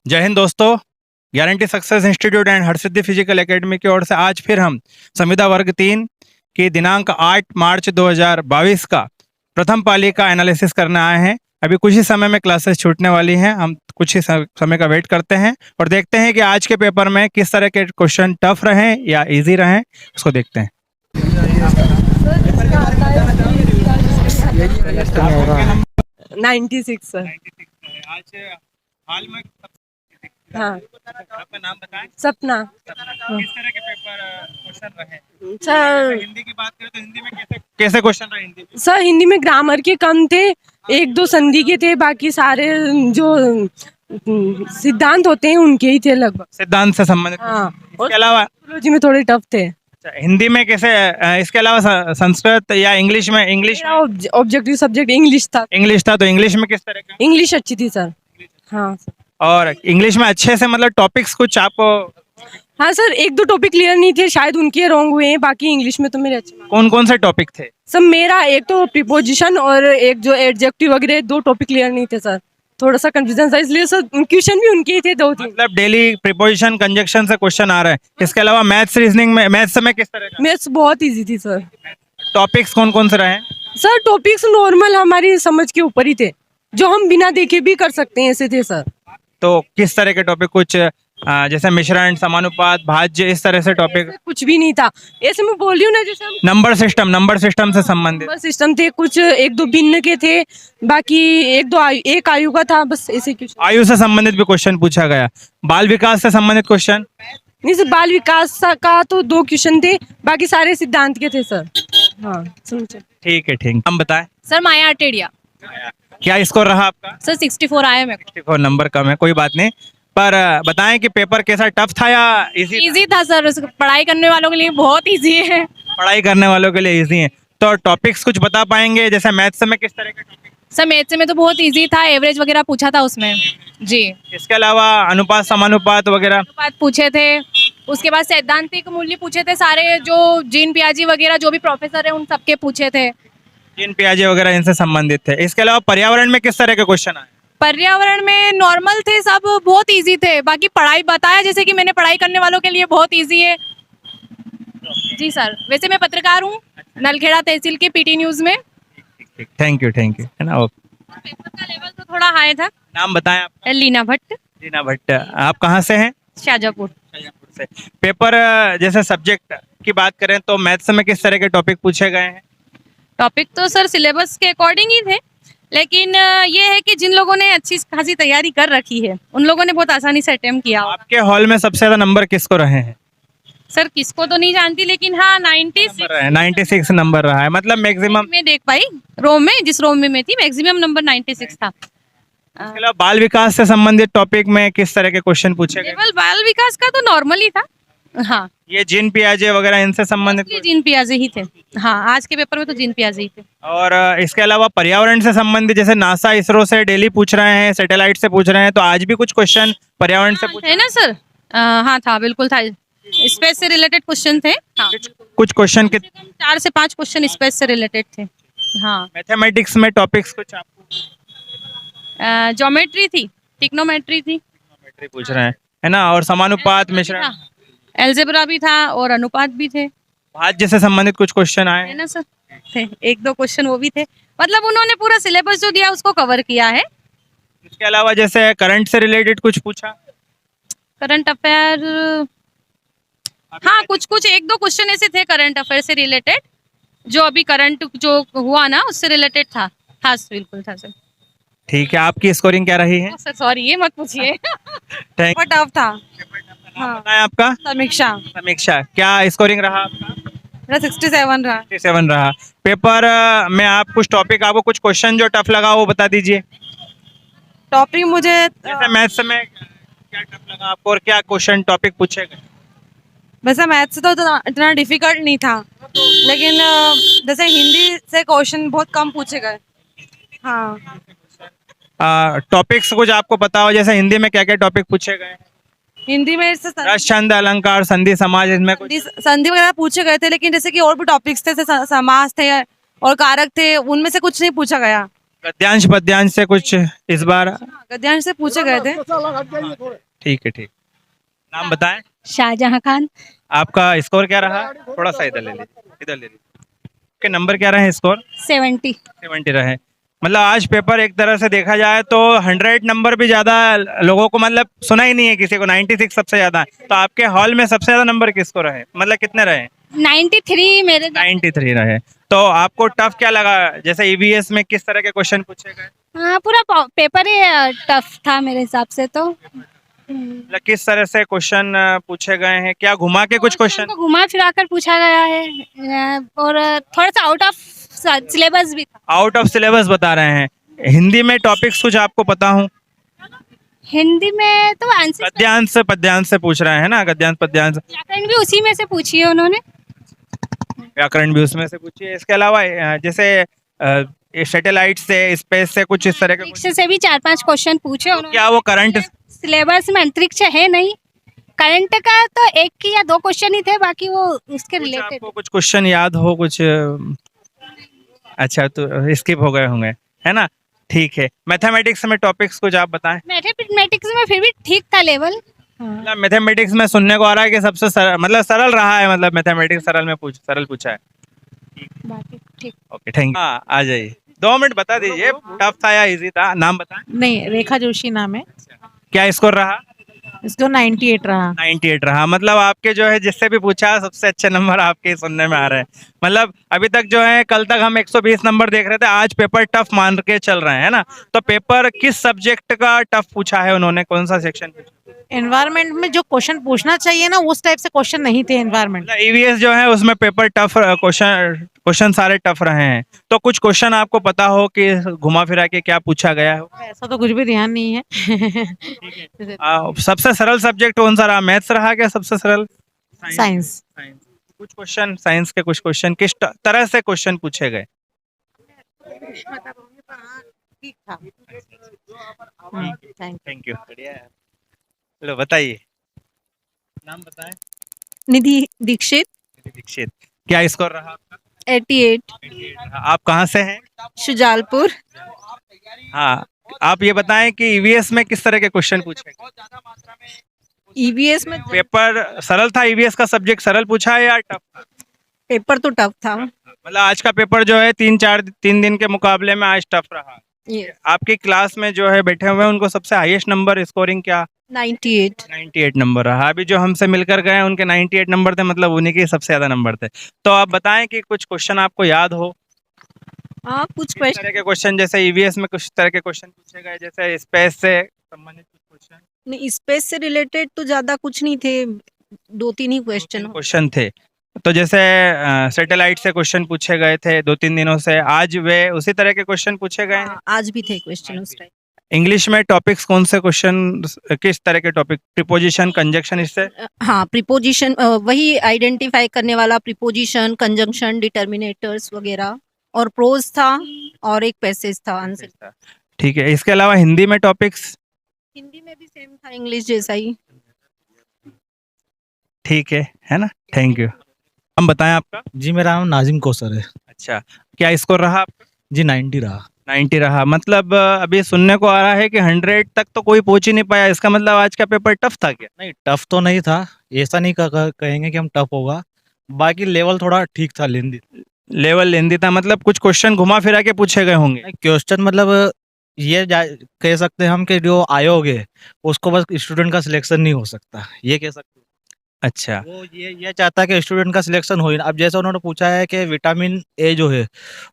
जय हिंद दोस्तों। Guarantee success institute and Harsiddhi physical academy की ओर से आज फिर हम संविदा वर्ग 3 की दिनांक 8 मार्च 2022 का प्रथम पाली का एनालिसिस करने आए हैं। अभी कुछ ही समय में क्लासेस छूटने वाली हैं। हम कुछ ही समय का वेट करते हैं और देखते हैं कि आज के पेपर में किस तरह के क्वेश्चन टफ रहे या इजी रहे, उसको देखते हैं। 96 सर। आज हाल में हाँ, आपका नाम बताएं। सपना। किस तरह के पेपर क्वेश्चन रहे? सर हिंदी की बात करें तो हिंदी में कैसे क्वेश्चन रहे हिंदी में? सर हिंदी में ग्रामर के कम थे, एक दो संधि के थे, बाकी सारे जो सिद्धांत होते हैं उनके ही थे लगभग। सिद्धांत से संबंधित। हाँ, इसके अलावा साइकोलॉजी में थोड़े टफ थे। हिंदी में कैसे इसके अलावा संस्कृत या इंग्लिश में? इंग्लिश ऑब्जेक्टिव सब्जेक्ट इंग्लिश था। था तो इंग्लिश में किस तरह का? इंग्लिश अच्छी थी सर। हाँ सर। और इंग्लिश में अच्छे से मतलब टॉपिक्स कुछ आपको हाँ सर, एक दो टॉपिक क्लियर नहीं थे, शायद उनके रॉन्ग हुए हैं, बाकी इंग्लिश में तो मेरे अच्छे marks। कौन कौन से टॉपिक थे? सर मेरा एक तो प्रीपोजिशन और एक जो एडजेक्टिव वगैरह, दो टॉपिक क्लियर नहीं थे सर, थोड़ा सा कंफ्यूजन था, इसलिए सर क्वेश्चन भी उनके ही थे दो तीन। मतलब डेली प्रीपोजिशन कंजक्शन से क्वेश्चन आ रहे हैं। इसके अलावा मैथ्स रीजनिंग में मैथ्स में किस तरह का मैथ्स बहुत इजी थी सर। टॉपिक्स कौन कौन से रहे? सर टॉपिक्स नॉर्मल हमारी समझ के ऊपर ही थे, जो हम बिना देखे भी कर सकते हैं, ऐसे थे सर। तो किस तरह के टॉपिक? कुछ जैसे मिश्रण, समानुपात, भाज्य, इस तरह से टॉपिक? ऐसे कुछ भी नहीं था, ऐसे मैं बोल रही हूँ ना, जैसे हम नंबर सिस्टम से संबंधित नंबर सिस्टम थे, कुछ एक दो भिन्न के थे, बाकी एक आयु का था, बस ऐसे कुछ आयु से संबंधित भी क्वेश्चन पूछा गया। बाल विकास से संबंधित क्वेश्चन? नहीं सर। बाल विकास का तो दो क्वेश्चन थे, बाकी सारे सिद्धांत के थे सर। हाँ समझे। ठीक है। हम बताएं। सर माया अटेरिया। क्या स्कोर रहा आपका? सर 64 आया मेरे को। 64 नंबर कम है, कोई बात नहीं। पर बताएं कि पेपर कैसा, टफ था या इजी? इजी था सर, पढ़ाई करने वालों के लिए बहुत इजी है। पढ़ाई करने वालों के लिए इजी है। तो टॉपिक्स कुछ बता पाएंगे? जैसे मैथ्स में किस तरह के टॉपिक? सर मैथ्स में तो बहुत इजी था, एवरेज वगैरह पूछा था उसमें जी। इसके अलावा अनुपात, समानुपात वगैरह? बात पूछे थे, उसके बाद सैद्धांतिक मूल्य पूछे थे, सारे जो जीन पियाजी वगैरह जो भी प्रोफेसर है उन सबके पूछे थे। जिन पियाजे वगैरह इनसे संबंधित थे। इसके अलावा पर्यावरण में किस तरह के क्वेश्चन आए? पर्यावरण में नॉर्मल थे, सब बहुत इजी थे। बाकी पढ़ाई बताया जैसे कि मैंने, पढ़ाई करने वालों के लिए बहुत इजी है जी सर। वैसे मैं पत्रकार हूँ नलखेड़ा तहसील के पीटी न्यूज में। थैंक यू है ना। ओके। पेपर का लेवल तो थोड़ा हाई था। नाम बताएं आप। लीना भट्ट, रीना भट्ट। आप कहाँ से हैं? शाजापुर। शाहजहाँपुर से। पेपर जैसे सब्जेक्ट की बात करें तो मैथ्स में किस तरह के टॉपिक पूछे गए हैं? टॉपिक तो सर सिलेबस के अकॉर्डिंग ही थे, लेकिन ये है कि जिन लोगों ने अच्छी खासी तैयारी कर रखी है उन लोगों ने बहुत आसानी से अटेम्प्ट किया होगा। आपके हॉल में सबसे ज्यादा नंबर किसको रहे हैं? सर किसको तो नहीं जानती, लेकिन हाँ 96 96 नंबर रहा है, मतलब मैक्सिमम। में देख पाई रोम में, जिस रोम में मैं थी मैक्सिमम नंबर 96 था। इसके अलावा बाल विकास से संबंधित टॉपिक में किस तरह के क्वेश्चन पूछे गए? केवल बाल विकास का तो नॉर्मल ही था। हाँ, ये जिन पियाजे वगैरह इनसे संबंधित? ये जीन पियाजे ही थे। हाँ, आज के पेपर में तो जीन पियाजे ही थे। और इसके अलावा पर्यावरण से संबंधित, जैसे नासा इसरो से डेली पूछ रहे हैं, सैटेलाइट से पूछ रहे हैं, तो आज भी कुछ क्वेश्चन पर्यावरण से पूछ है ना सर? हाँ था, बिल्कुल था। स्पेस से रिलेटेड क्वेश्चन थे। हाँ, कुछ क्वेश्चन के 4 से 5 क्वेश्चन स्पेस से रिलेटेड थे। हाँ, मैथमेटिक्स में टॉपिक्स कुछ आपको ज्योमेट्री थी, टिक्नोमेट्री थी, ज्योमेट्री पूछ रहे हैं, है ना। और समानुपात, मिश्रण, एल्जेब्रा भी था और अनुपात भी थे, भाज्य से संबंधित कुछ क्वेश्चन आए है हैं। ना सर? थे एक दो क्वेश्चन वो भी थे। मतलब उन्होंने पूरा सिलेबस जो दिया उसको कवर किया है। इसके अलावा जैसे करंट से रिलेटेड कुछ पूछा? करंट अफेयर, हाँ कुछ एक दो क्वेश्चन ऐसे थे करंट अफेयर से रिलेटेड, जो अभी करंट जो हुआ ना उससे रिलेटेड था। हाँ बिल्कुल था सर। ठीक है। आपकी स्कोरिंग क्या रही है? सर सॉरी, ये मत पूछिए। थैंक बहुत टफ था। हाँ। बताएं आपका। समीक्षा समीक्षा। क्या स्कोरिंग रहा आपका? मेरा 67 रहा। 67 रहा। पेपर में आप कुछ टॉपिक, आपको कुछ क्वेश्चन जो टफ लगा वो बता दीजिए। टॉपिक मुझे जैसे मैथ्स में क्या टफ लगा आपको और क्या क्वेश्चन टॉपिक पूछे गए? वैसे मैथ्स तो इतना डिफिकल्ट नहीं था, लेकिन जैसे हिंदी से क्वेश्चन बहुत कम पूछे गए। हाँ, टॉपिक्स कुछ आपको पता हो, जैसे हिंदी में क्या क्या टॉपिक पूछे गए? हिंदी में से रस, छंद, अलंकार, संधि, समाज, इसमें कुछ? संधि वगैरह पूछे गए थे, लेकिन जैसे कि और भी टॉपिक्स थे, जैसे समास थे और कारक थे, उनमें से कुछ नहीं पूछा गया। गद्यांश पद्यांश से कुछ इस बार? गद्यांश से पूछे गए थे। ठीक है, ठीक। नाम बताएं। शाहजहां खान। आपका स्कोर क्या रहा? थोड़ा सा इधर ले लीजिए, इधर ले लीजिए। के नंबर क्या रहे स्कोर? 70। 70 रहे। मतलब आज पेपर एक तरह से देखा जाए तो 100 नंबर भी ज्यादा लोगों को मतलब सुना ही नहीं है किसी को, 96 सबसे ज्यादा है। तो आपके हॉल में सबसे ज्यादा नंबर किसको रहे, मतलब कितने रहे? 93 मेरे 93 रहे। तो आपको टफ क्या लगा, जैसे ईवीएस में किस तरह के क्वेश्चन पूछे गए? हाँ पूरा पेपर ही टफ था मेरे हिसाब से तो। मतलब किस तरह से क्वेश्चन पूछे गए हैं, क्या घुमा के कुछ क्वेश्चन? को घुमा फिरा कर पूछा गया है और थोड़ा सा आउट ऑफ सिलेबस भी था। आउट ऑफ सिलेबस बता रहे हैं। हिंदी में टॉपिक्स कुछ आपको पता हो? हिंदी में तो आंसर गद्यांश पद्यांश से पूछ रहे हैं ना, गद्यांश पद्यांश। व्याकरण भी उसी में से पूछी है उन्होंने। व्याकरण भी उसमें से पूछिए। इसके अलावा जैसे सैटेलाइट से, स्पेस से कुछ इस तरह के अंतरिक्ष से भी 4-5 क्वेश्चन पूछे उन्होंने। क्या वो करंट? सिलेबस में अंतरिक्ष है नहीं, करंट का तो 1 या 2 क्वेश्चन ही थे, बाकी वो उसके कुछ रिलेटेड। आपको कुछ क्वेश्चन याद हो कुछ? अच्छा, तो स्किप हो गए होंगे, है ना? ठीक है। मैथमेटिक्स में टॉपिक्स कुछ आप बताएं। मैथमेटिक्स में फिर भी ठीक था लेवल। मतलब मैथमेटिक्स में सुनने को आ रहा है कि सबसे सरल, मतलब सरल रहा है, मतलब मैथमेटिक्स सरल पूछा है। बाकी ठीक। Okay, thank you. हाँ, आ जाइए। 2 मिनट बता दीजिए, टफ था या इजी था? नाम बताएं। नहीं, रेखा जोशी नाम है। क्या स्कोर रहा? इसको 98 रहा। 98 रहा। मतलब आपके जो है जिससे भी पूछा सबसे अच्छे नंबर आपके ही सुनने में आ रहे हैं। मतलब अभी तक जो है, कल तक हम 120 नंबर देख रहे थे, आज पेपर टफ मान के चल रहे हैं, है ना? तो पेपर किस सब्जेक्ट का टफ पूछा है उन्होंने, कौन सा सेक्शन पूछा? एनवायरनमेंट में जो क्वेश्चन पूछना चाहिए ना, उस टाइप से क्वेश्चन नहीं थे एनवायरनमेंट। मतलब ईवीएस जो है उसमें पेपर टफ, क्वेश्चन सारे टफ रहे हैं। तो कुछ क्वेश्चन आपको पता हो कि घुमा फिरा के क्या पूछा गया हो? ऐसा तो कुछ भी ध्यान नहीं है। सबसे सरल सब्जेक्ट कौन सा रहा? मैथ्स रहा क्या सबसे सरल? साइंस। कुछ क्वेश्चन साइंस के, कुछ क्वेश्चन किस तरह से क्वेश्चन पूछे गए? ठीक था। Thank you. चलो बताइए, नाम बताएं। निधि दीक्षित। दीक्षित। क्या स्कोर रहा आपका? 88। आप कहाँ से हैं? शुजालपुर। हाँ, आप ये बताएं कि ईवीएस में किस तरह के क्वेश्चन पूछे गए? ईवीएस में पेपर सरल था? ईवीएस का सब्जेक्ट सरल पूछा है या टफ था? पेपर तो टफ था। मतलब आज का पेपर जो है 3 दिन के मुकाबले में आज टफ रहा। ये आपकी क्लास में जो है बैठे हुए हैं उनको सबसे हाईएस्ट नंबर स्कोरिंग क्या? 98। 98 नंबर रहा। अभी जो हमसे मिलकर गए उनके 98 नंबर थे, मतलब उन्हीं के सबसे ज्यादा नंबर थे। तो आप बताएं कि कुछ क्वेश्चन आपको याद हो? हाँ, कुछ इस तरह क्वेश्चन के क्वेश्चन, जैसे ईवीएस में कुछ तरह के क्वेश्चन पूछे गए, जैसे स्पेस से संबंधित कुछ क्वेश्चन। स्पेस से रिलेटेड तो ज्यादा कुछ नहीं थे, 2-3 ही क्वेश्चन थे। तो जैसे सैटेलाइट से क्वेश्चन पूछे गए थे 2-3 दिनों से, आज वे उसी तरह के क्वेश्चन पूछे गए हैं। आज भी थे क्वेश्चन उस टाइप। इंग्लिश में टॉपिक्स कौन से क्वेश्चन, किस तरह के टॉपिक? प्रीपोजिशन, कंजक्शन, इससे? हाँ, प्रीपोजिशन, वही आइडेंटिफाई करने वाला, प्रीपोजिशन, कंजंक्शन, डिटर्मिनेटर्स वगैरह, और प्रोज था और एक पैसेज था आंसर। ठीक है। इसके अलावा हिंदी में टॉपिक्स? हिंदी में भी सेम था, इंग्लिश जैसा ही। ठीक है ना? Thank you. हम बताएं आपका। जी, मेरा नाम नाजिम कौसर है। अच्छा, क्या स्कोर रहा आपका? जी 90 रहा। 90 रहा। मतलब अभी सुनने को आ रहा है कि 100 तक तो कोई पहुंच ही नहीं पाया। इसका मतलब आज का पेपर टफ था क्या? नहीं, टफ तो नहीं था, ऐसा नहीं कहेंगे कि हम टफ होगा, बाकी लेवल थोड़ा ठीक था, लेंदी। लेवल लेंदी था, मतलब कुछ क्वेश्चन घुमा फिरा के पूछे गए होंगे। क्वेश्चन मतलब ये कह सकते हैं हम कि जो आयोग है उसको बस स्टूडेंट का सिलेक्शन नहीं हो सकता, ये कह सकते हैं। अच्छा, वो ये चाहता है कि स्टूडेंट का सिलेक्शन हो ही ना। अब जैसे उन्होंने पूछा है कि विटामिन ए जो है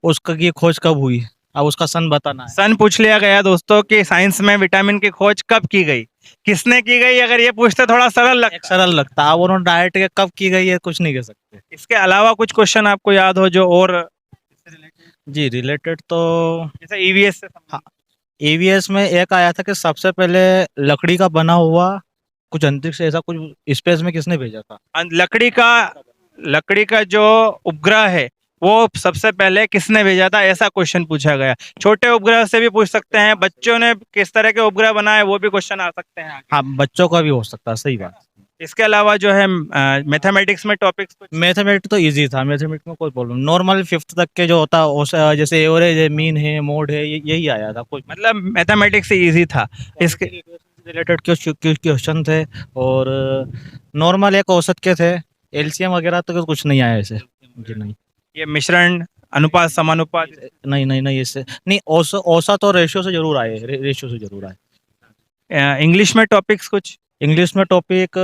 उसका की खोज कब हुई, अब उसका सन बताना है। सन पूछ लिया गया दोस्तों कि साइंस में विटामिन की खोज कब की गई, किसने की गई? अगर ये पूछते थोड़ा सरल एक लगता। सरल लगता, अब उन्होंने डायरेक्ट के कब की गई है कुछ नहीं कह सकते। इसके अलावा कुछ क्वेश्चन आपको याद हो जो और जी रिलेटेड तो जैसे ईवीएस से हाँ, ईवीएस में एक आया था कि सबसे पहले लकड़ी का बना हुआ कुछ अंतरिक्ष ऐसा कुछ स्पेस में किसने भेजा था। लकड़ी का जो उपग्रह है वो सबसे पहले किसने भेजा था, ऐसा क्वेश्चन पूछा गया। छोटे उपग्रह से भी पूछ सकते हैं, बच्चों ने किस तरह के उपग्रह बनाए वो भी क्वेश्चन आ सकते हैं आगे। हाँ, बच्चों का भी हो सकता है, सही बात। इसके अलावा जो है मैथमेटिक्स में टॉपिक्स कुछ मैथमेटिक्स तो इजी था, मैथमेटिक्स में कोई प्रॉब्लम, नॉर्मल 5th तक के जो होता है जैसे एवरेज है, मीन है, मोड है, यही आया था। कोई मतलब मैथमेटिक्स इजी था। इसके रिलेटेड क्वेश्चन थे और नॉर्मल एक औसत के थे, एलसीएम वगैरह तो कुछ नहीं आया ऐसे जी। नहीं ये मिश्रण, अनुपात, समानुपात, नहीं इससे नहीं, औसत और रेशियो से जरूर आए, रेशियो से जरूर आए। इंग्लिश में टॉपिक्स कुछ इंग्लिश में topic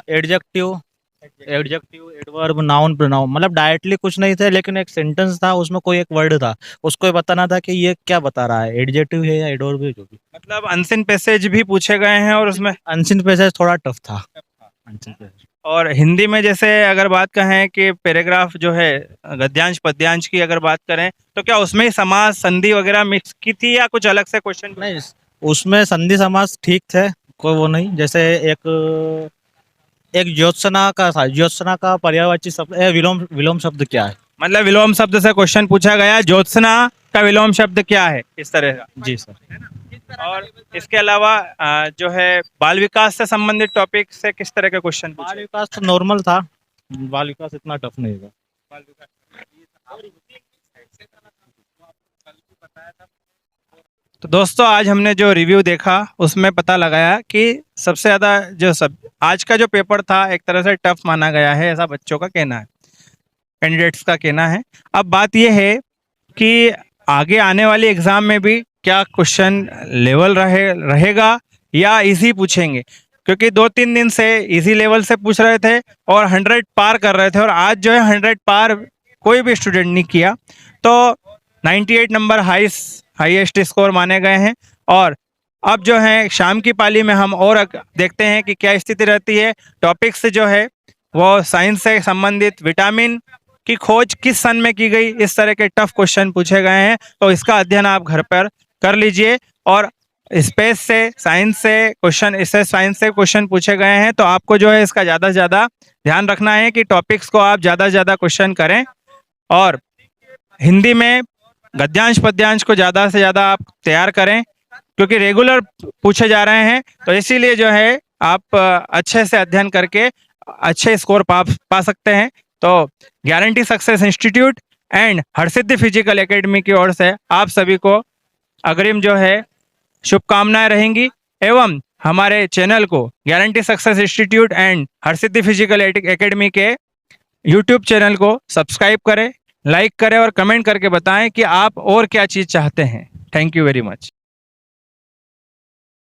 adjective, adverb, noun, pronoun, मतलब डायरेक्टली कुछ नहीं थे, लेकिन एक सेंटेंस था उसमें कोई एक वर्ड था, उसको ये बताना था कि ये क्या बता रहा है, एडजेक्टिव है या एडवर्ब है, जो भी। मतलब अनसिन पैसेज भी पूछे गए हैं और उसमें अनसिन पैसेज थोड़ा टफ था, अनसिन पैसेज। और हिंदी में जैसे अगर बात कहें कि पैराग्राफ जो है गद्यांश पद्यांश की अगर बात करें तो क्या उसमें ही समास संधि वगैरह मिक्स की थी या कुछ अलग से क्वेश्चन? नहीं, उसमें संधि समास ठीक थे, कोई वो नहीं। जैसे एक ज्योत्सना का था, ज्योत्सना का पर्यायवाची शब्द विलोम शब्द क्या है? मतलब विलोम शब्द से क्वेश्चन पूछा गया, ज्योत्सना का विलोम शब्द क्या है, इस तरह का। जी सर। और इसके अलावा जो है बाल विकास से संबंधित टॉपिक से किस तरह के क्वेश्चन बाल पूछे? विकास तो नॉर्मल था, बाल विकास इतना टफ नहीं था। तो दोस्तों आज हमने जो रिव्यू देखा उसमें पता लगाया कि सबसे ज़्यादा जो आज का जो पेपर था एक तरह से टफ माना गया है, ऐसा बच्चों का कहना है, कैंडिडेट्स का कहना है। अब बात यह है कि आगे आने वाली एग्ज़ाम में भी क्या क्वेश्चन लेवल रहेगा या इजी पूछेंगे, क्योंकि 2-3 दिन से इजी लेवल से पूछ रहे थे और 100 पार कर रहे थे, और आज जो है 100 पार कोई भी स्टूडेंट नहीं किया। तो 98 नंबर हाईएस्ट स्कोर माने गए हैं। और अब जो है शाम की पाली में हम और देखते हैं कि क्या स्थिति रहती है। टॉपिक्स जो है वो साइंस से संबंधित विटामिन की खोज किस सन में की गई, इस तरह के टफ क्वेश्चन पूछे गए हैं, तो इसका अध्ययन आप घर पर कर लीजिए। और स्पेस से साइंस से क्वेश्चन पूछे गए हैं, तो आपको जो है इसका ज़्यादा से ज़्यादा ध्यान रखना है कि टॉपिक्स को आप ज़्यादा से ज़्यादा क्वेश्चन करें। और हिंदी में गद्यांश पद्यांश को ज़्यादा से ज़्यादा आप तैयार करें, क्योंकि रेगुलर पूछे जा रहे हैं, तो इसीलिए जो है आप अच्छे से अध्ययन करके अच्छे स्कोर पा सकते हैं। तो guarantee success institute and Harsiddhi physical academy की ओर से आप सभी को अग्रिम जो है शुभकामनाएं रहेंगी। एवं हमारे चैनल को guarantee success institute and Harsiddhi physical academy के यूट्यूब चैनल को सब्सक्राइब करें, लाइक करें और कमेंट करके बताएं कि आप और क्या चीज़ चाहते हैं। Thank you very much.